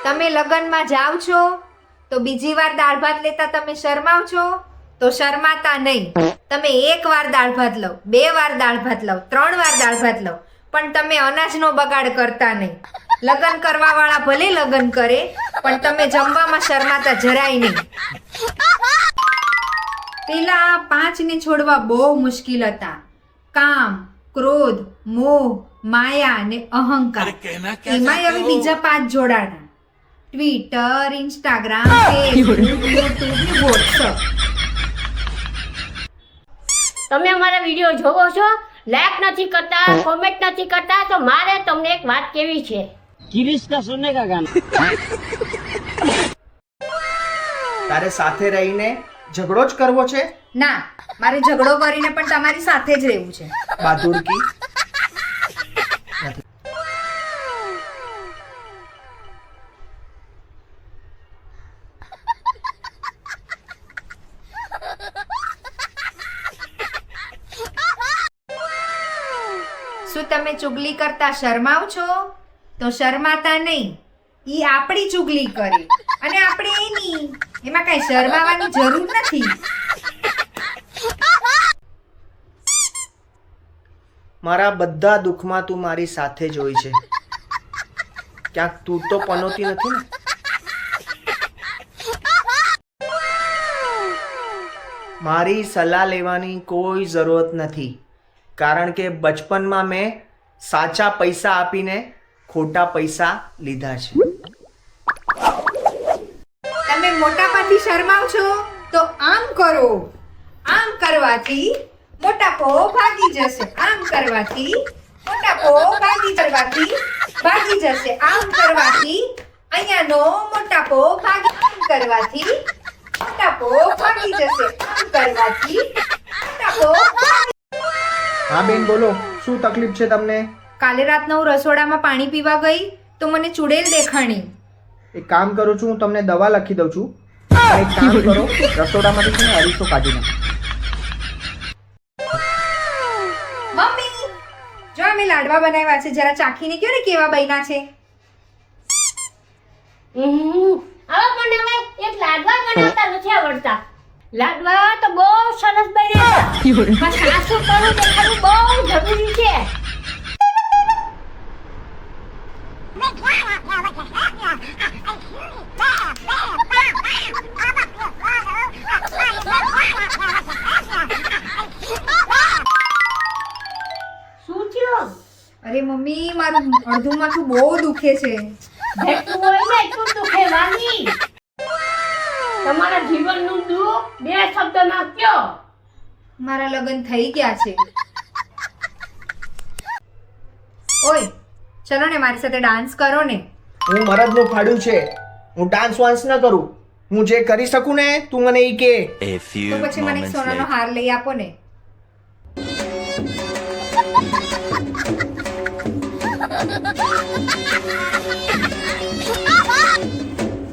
તમે લગ્નમાં જાવ છો તો બીજી વાર દાળ ભાત લેતા તમે શરમાવ છો? તો શરમાતા નહીં. તમે એક વાર દાળ ભાત લો, 2 વાર દાળ ભાત લો, 3 વાર દાળ ભાત લો, પણ તમે અનાજનો બગાડ કરતા નહીં. લગ્ન કરવા વાળા ભલે લગ્ન કરે, પણ તમે જમવામાં શરમાતા જરાય નહીં. પેલા 5 ને છોડવા બહુ મુશ્કેલ હતા. કામ, ક્રોધ, મોહ, માયા ને અહંકાર. એમાંય હવે બીજા 5 જોડાણા. ટ્વિટર, ઇન્સ્ટાગ્રામ, ફેસબુક, યુટ્યુબ ને વોટ્સઅપ. તમે અમારા વિડીયો જોવો છો, લાઈક નથી કરતા, કોમેન્ટ નથી કરતા, તો મારે તમને એક વાત કેવી છે. गिरीश का सुनने का गाना. તારે સાથે રહીને ઝઘડો જ કરવો છે? ના, મારે ઝઘડો કરીને પણ તમારી સાથે જ રહેવું છે. બહાદુરકી શું તમે ચુગલી કરતા શરમાવ છો? તો શરમાતા નહીં. ઈ આપણી ચુગલી કરે અને આપણે એની. એમાં કઈ શરમાવાની જરૂર નથી. મારા બધા દુઃખમાં તું મારી સાથે જ હોય છે. ક્યાંક તું તો પનોતી નથી ને? મારી સલાહ લેવાની કોઈ જરૂરત નથી, કારણ કે બચપનમાં મેં સાચા પૈસા આપીને ખોટા પૈસા લીધા છે. તમે મોટાપાથી શરમાવ છો તો આમ કરો. આમ કરવાથી મોટાપો ભાગી જશે. આમ કરવાથી મોટાપો ભાગી જશે. આમ કરવાથી અહીંયાનો મોટાપો આમ કરવાથી મોટાપો ભાગી જશે. આમ કરવાથી મોટાપો હા બેન, બોલો, શું તકલીફ છે તમને? કાલે રાતના હું રસોડામાં પાણી પીવા ગઈ તો મને ચુડેલ દેખાણી. એક કામ કરું છું, હું તમને દવા લખી દઉં છું. એક કામ કરો, રસોડામાંથી છે ને અરીસો કાઢી નાખો. મમ્મી, જો અમે લાડવા બનાવ્યા છે, જરા ચાખીને કહો ને કેવા બન્યા છે. હવે મને હવે એક લાડવા બનાવતા નથી આવડતા. લાડવા તો બહુ સરસ બન્યા. પણ સાસુ કરું દેખાડવું બહુ જરૂરી છે. શું થયું? અરે મમ્મી, મારું અડધું માથું બહુ દુખે છે. જેટલું હોય ને એટલું દુખે વાની. તમારા જીવનનું દુઃખ 2 શબ્દમાં કયો. મારા લગ્ન થઈ ગયા છે. ઓય, ચલો ને મારી સાથે ડાન્સ કરો ને. હું મરદનું ફાડ્યું છે, હું ડાન્સ વાન્સ ન કરું. હું જે કરી શકું ને તું મને ઈ કે. A few તો પછી મને એક moments સોનાનો later. હાર લઈ આપો ને.